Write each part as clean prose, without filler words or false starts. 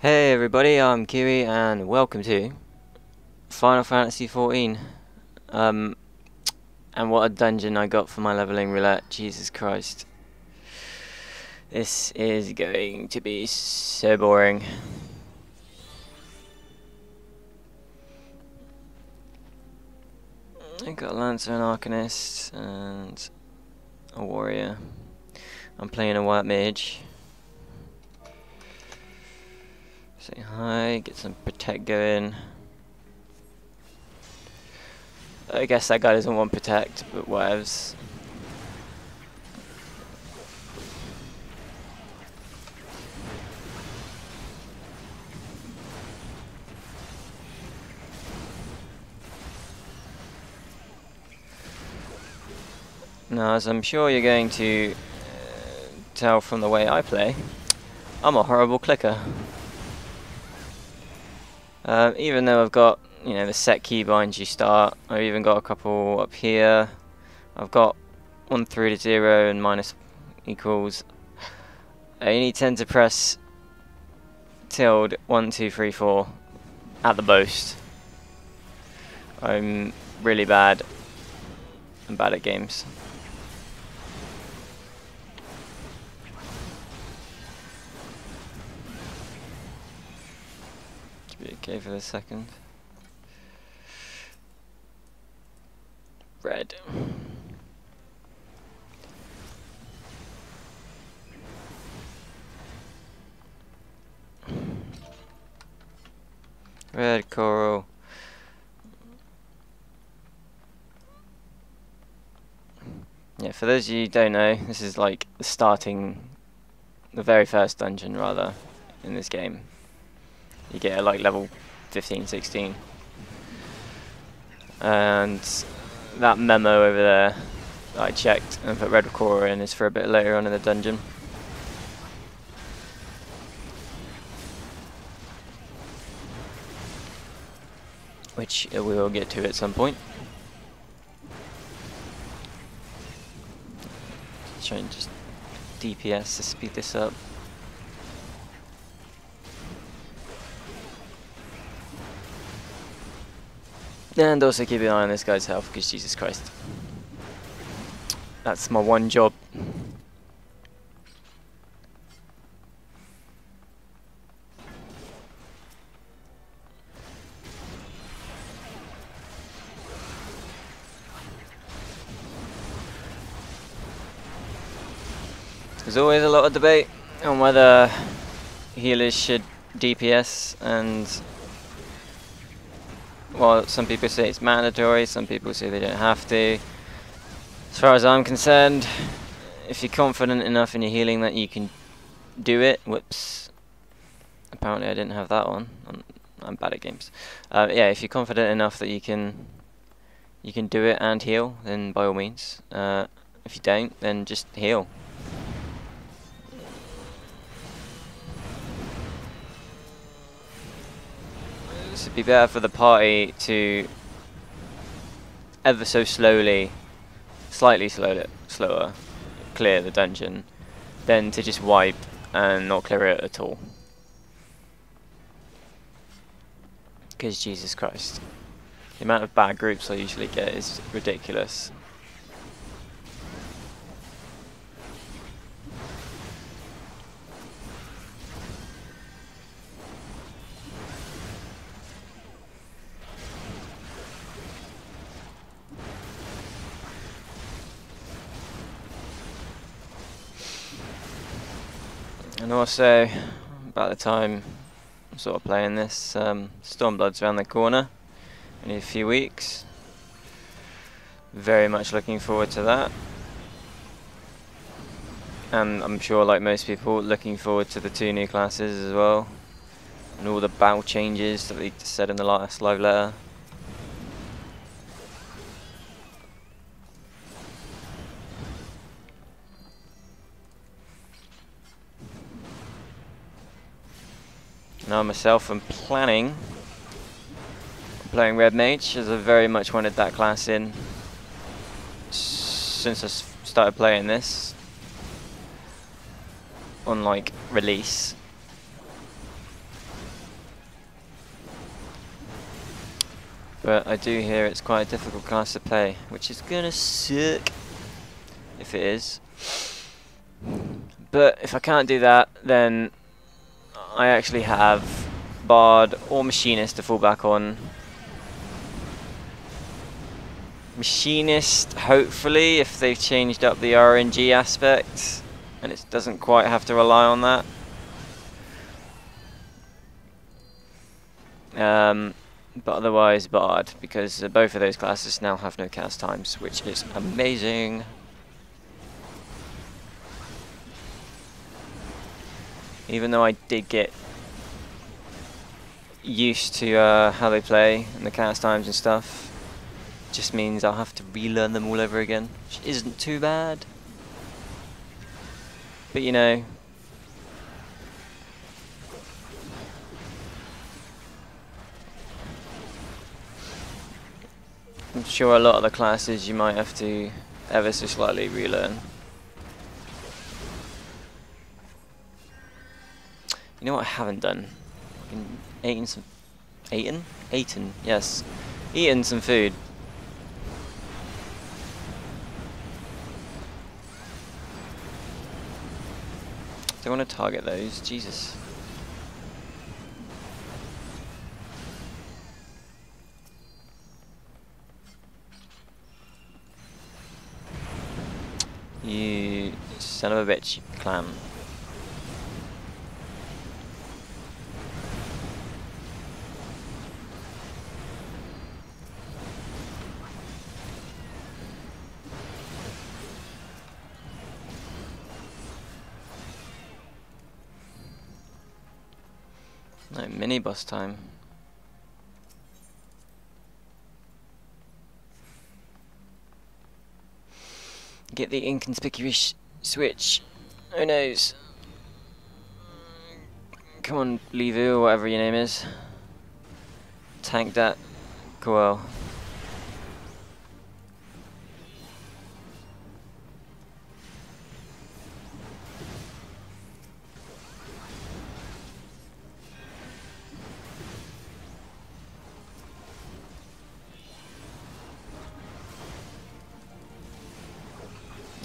Hey everybody, I'm Kiwi and welcome to Final Fantasy XIV. Um, and what a dungeon I got for my leveling roulette, Jesus Christ. This is going to be so boring. I got a Lancer, an Arcanist, and a Warrior. I'm playing a White Mage. Say hi, get some Protect going. I guess that guy doesn't want Protect, but whatevs. Now, as I'm sure you're going to tell from the way I play, I'm a horrible clicker. Even though I've got, the set keybinds you start, I've even got a couple up here. I've got 1 through to 0 and minus equals. I only tend to press tilde 1, 2, 3, 4 at the most. I'm really bad. I'm bad at games. Be okay for the second. Red. Red coral. Yeah, for those of you who don't know, this is like the very first dungeon rather, in this game. You get like level 15, 16. And that memo over there that I checked and put red coral in is for a bit later on in the dungeon. Which we will get to at some point. Try and just DPS to speed this up. And also keep an eye on this guy's health, because Jesus Christ. That's my one job. There's always a lot of debate on whether healers should DPS, and well, some people say it's mandatory, some people say they don't have to. As far as I'm concerned, if you're confident enough in your healing that you can do it, whoops, apparently I didn't have that on. I'm bad at games. Yeah, if you're confident enough that you can do it and heal, then by all means. If you don't, then just heal. It'd be better for the party to ever so slowly, slightly slower, clear the dungeon than to just wipe and not clear it at all. Because Jesus Christ, the amount of bad groups I usually get is ridiculous. And also, about the time I'm sort of playing this, Stormblood's around the corner in a few weeks. Very much looking forward to that. And I'm sure, like most people, looking forward to the 2 new classes as well. And all the battle changes that we said in the last live letter. Now myself, I'm planning on playing Red Mage, as I very much wanted that class in since I started playing this on like release. But I do hear it's quite a difficult class to play, which is gonna suck if it is. But if I can't do that, then I actually have Bard or Machinist to fall back on. Machinist, hopefully, if they've changed up the RNG aspect, and it doesn't quite have to rely on that. But otherwise Bard, because both of those classes now have no cast times, which is amazing. Even though I did get used to how they play and the cast times and stuff, just means I'll have to relearn them all over again, which isn't too bad. But you know, I'm sure a lot of the classes you might have to ever so slightly relearn. You know what I haven't done? Eaten, yes. Eaten some food. Don't want to target those, Jesus. You son of a bitch, clam. No, mini boss time. Get the inconspicuous switch. Who knows? Come on, Levu, or whatever your name is. Tank that. Cool.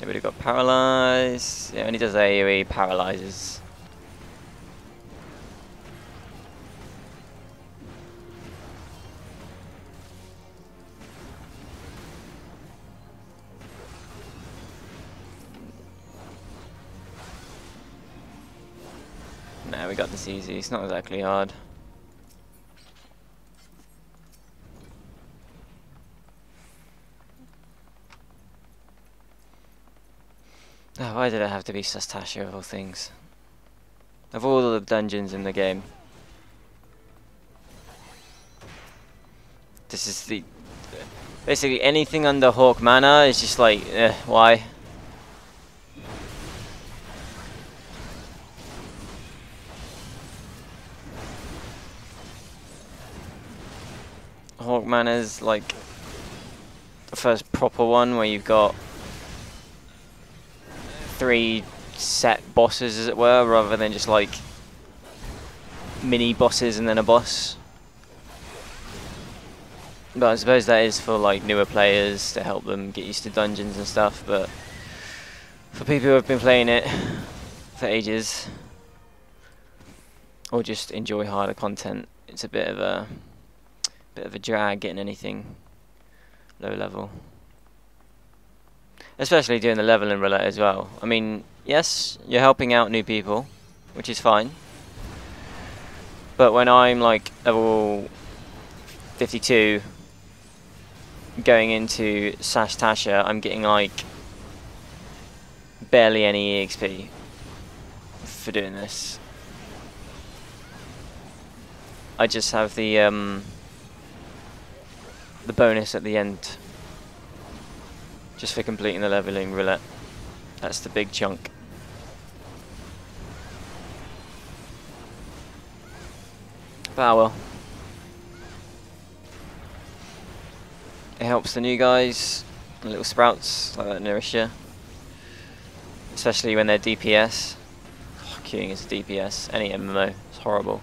Everybody got paralyzed. Yeah, when he does AoE, he paralyzes. Nah, we got this easy. It's not exactly hard. Oh, why did it have to be Sastasha of all things? Of all the dungeons in the game. This is the... Basically anything under Hawk Manor is just like, why? Hawk Manor's like the first proper one where you've got 3 set bosses, as it were, rather than just like mini bosses and then a boss. But I suppose that is for like newer players to help them get used to dungeons and stuff, but for people who have been playing it for ages or just enjoy harder content, it's a bit of a drag getting anything low level. Especially doing the leveling roulette as well. I mean, yes, you're helping out new people, which is fine. But when I'm like level 52 going into Tasha, I'm getting like barely any EXP for doing this. I just have the bonus at the end, just for completing the leveling roulette. That's the big chunk. But ah well. It helps the new guys, the little sprouts like that Nourisher. Especially when they're DPS. Oh, queuing is a DPS, any MMO, it's horrible.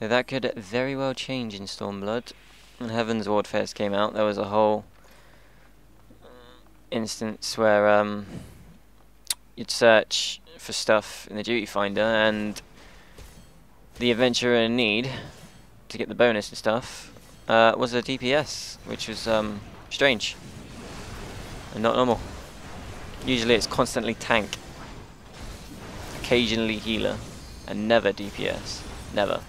So that could very well change in Stormblood. When Heaven's Ward first came out, there was a whole instance where you'd search for stuff in the duty finder, and the adventurer in need to get the bonus and stuff was a DPS, which was strange and not normal. Usually it's constantly tank, occasionally healer, and never DPS. Never.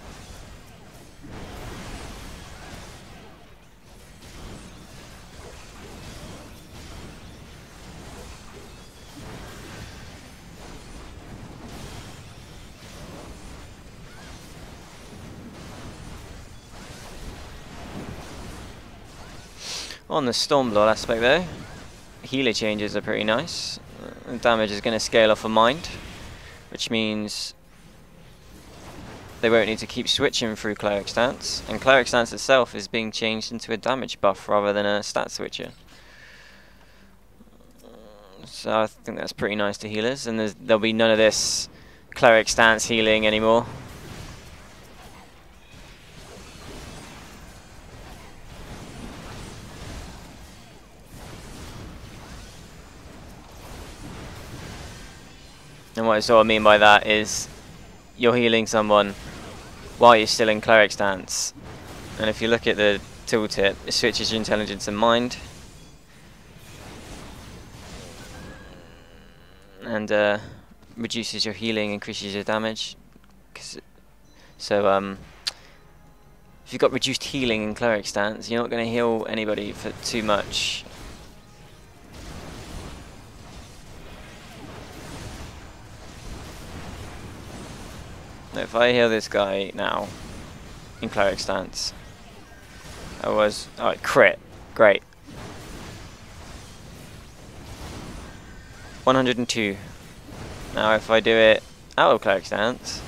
On the Stormblood aspect though, healer changes are pretty nice. Damage is going to scale off a mind, which means they won't need to keep switching through Cleric stance, and Cleric stance itself is being changed into a damage buff rather than a stat switcher. So I think that's pretty nice to healers, and there'll be none of this Cleric stance healing anymore. And what I sort of mean by that is you're healing someone while you're still in Cleric stance. And if you look at the tooltip, it switches your intelligence and mind. And reduces your healing, increases your damage. So if you've got reduced healing in Cleric stance, you're not going to heal anybody for too much. If I heal this guy now in Cleric stance, alright, crit, great. 102. Now if I do it out of Cleric stance,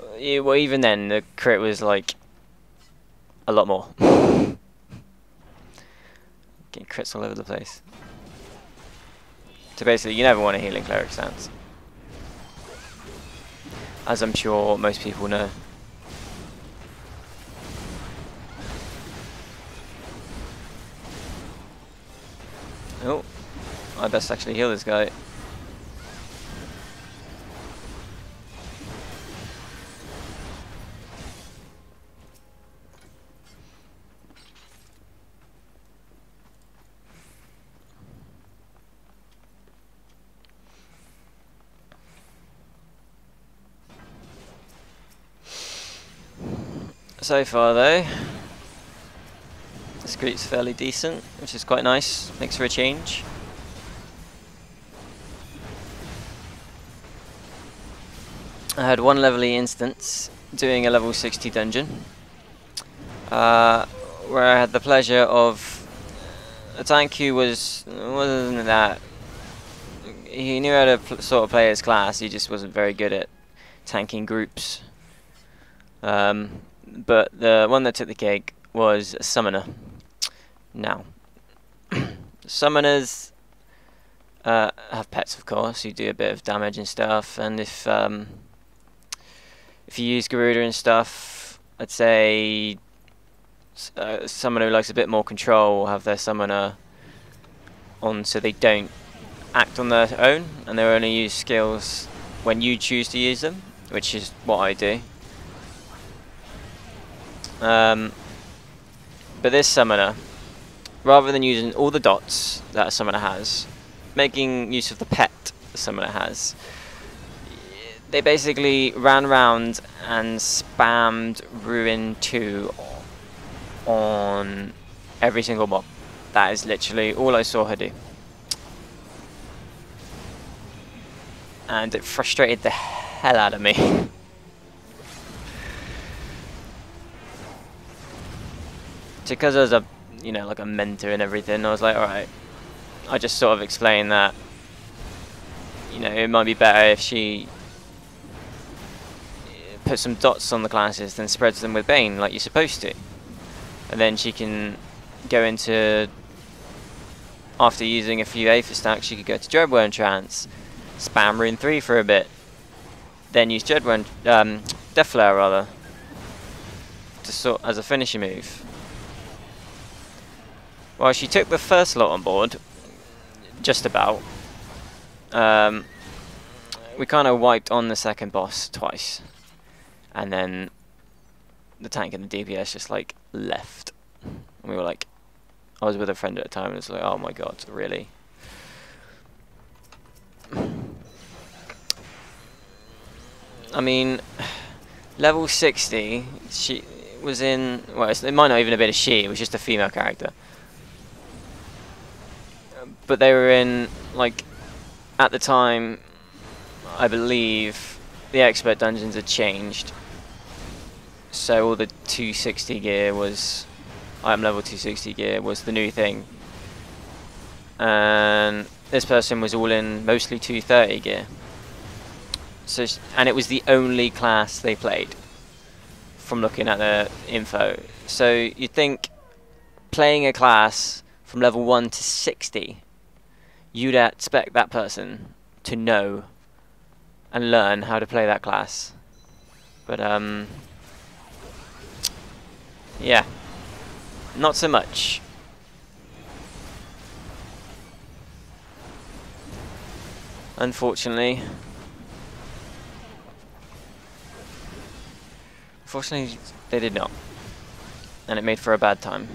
well, even then the crit was like a lot more. Getting crits all over the place. So basically you never want to heal in Cleric stance, as I'm sure most people know. Oh, I best actually heal this guy. So far though, this group's fairly decent, which is quite nice, makes for a change. I had one lovely instance doing a level 60 dungeon, where I had the pleasure of a tank who wasn't that, he knew how to sort of play his class, he just wasn't very good at tanking groups. But the one that took the cake was a summoner. Now, summoners have pets, of course, who do a bit of damage and stuff. And if you use Garuda and stuff, I'd say someone who likes a bit more control will have their summoner on so they don't act on their own, and they only use skills when you choose to use them, which is what I do. But this summoner, rather than using all the dots that a summoner has, making use of the pet the summoner has, they basically ran around and spammed Ruin 2 on every single mob. That is literally all I saw her do. And it frustrated the hell out of me. Because I was a, like a mentor and everything, I was like, alright, I just sort of explained that, it might be better if she puts some dots on the classes than spreads them with Bane like you're supposed to. And then she can go into, after using a few Aether stacks, she could go to Dreadworm Trance, spam Rune 3 for a bit, then use Death Flare rather, as a finishing move. Well, she took the first lot on board, just about. We kind of wiped on the second boss twice, and then the tank and the DPS just like left. And we were like, I was with a friend at the time, and it's like, oh my god, really? I mean, level 60, she was in, well, it might not even have been a she, it was just a female character. But they were in, like, at the time, I believe, the expert dungeons had changed. So all the 260 gear was, I'm level 260 gear was the new thing. And this person was all in mostly 230 gear. So, and it was the only class they played, from looking at the info. So you'd think, playing a class from level 1 to 60, you'd expect that person to know and learn how to play that class. But yeah, not so much. Unfortunately, they did not, and it made for a bad time.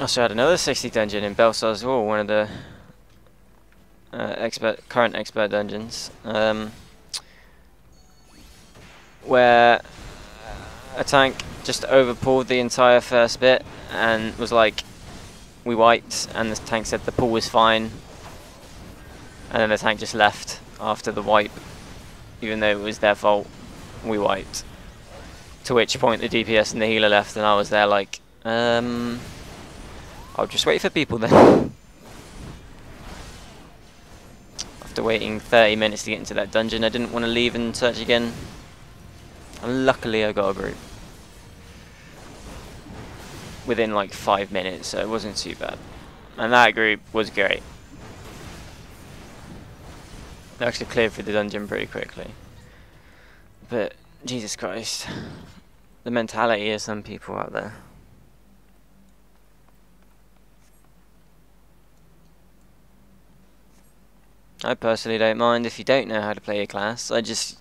Also had another 60 dungeon in Belsar as well, one of the current expert dungeons, where a tank just overpulled the entire first bit and was like, we wiped, and the tank said the pull was fine, and then the tank just left after the wipe, even though it was their fault. We wiped. To which point the DPS and the healer left, and I was there like, I'll just wait for people then. After waiting 30 minutes to get into that dungeon, I didn't want to leave and search again. And luckily I got a group within like 5 minutes, so it wasn't too bad. And that group was great. They actually cleared through the dungeon pretty quickly. But, Jesus Christ, the mentality of some people out there. I personally don't mind if you don't know how to play a class. I just,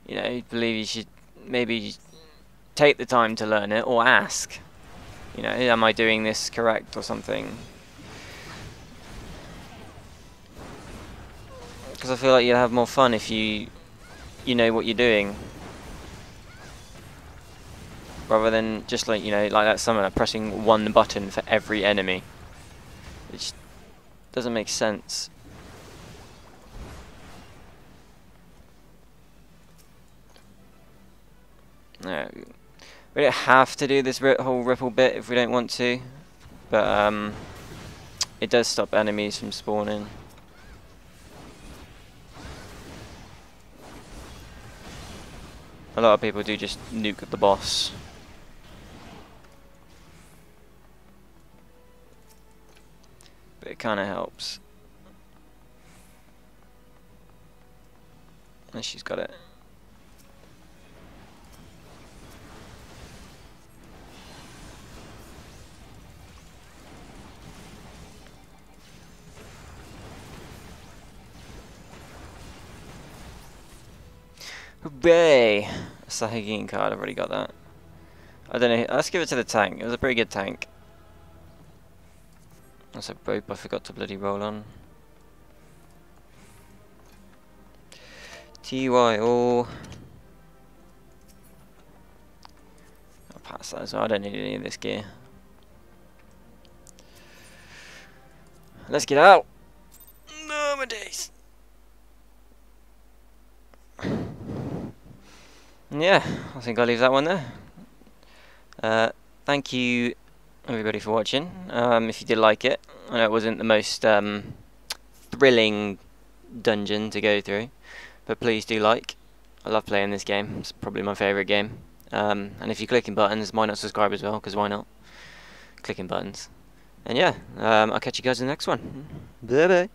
you know, believe you should maybe take the time to learn it, or ask, you know, am I doing this correct or something? Because I feel like you'll have more fun if you know what you're doing, rather than just like, you know, like that summoner pressing one button for every enemy. It just doesn't make sense. No, we don't have to do this whole ripple bit if we don't want to, but it does stop enemies from spawning. A lot of people do just nuke the boss. But it kind of helps. And she's got it. Hooray! Sahagin card, I've already got that. I don't know, let's give it to the tank. It was a pretty good tank. That's a rope I forgot to bloody roll on. TYO. I'll pass that as well, I don't need any of this gear. Let's get out! No, my days! Yeah, I think I'll leave that one there. Thank you everybody for watching. If you did like it, I know it wasn't the most thrilling dungeon to go through, but please do like. I love playing this game, it's probably my favourite game. And if you're clicking buttons, why not subscribe as well? Because why not? Clicking buttons. And yeah, I'll catch you guys in the next one. Bye bye.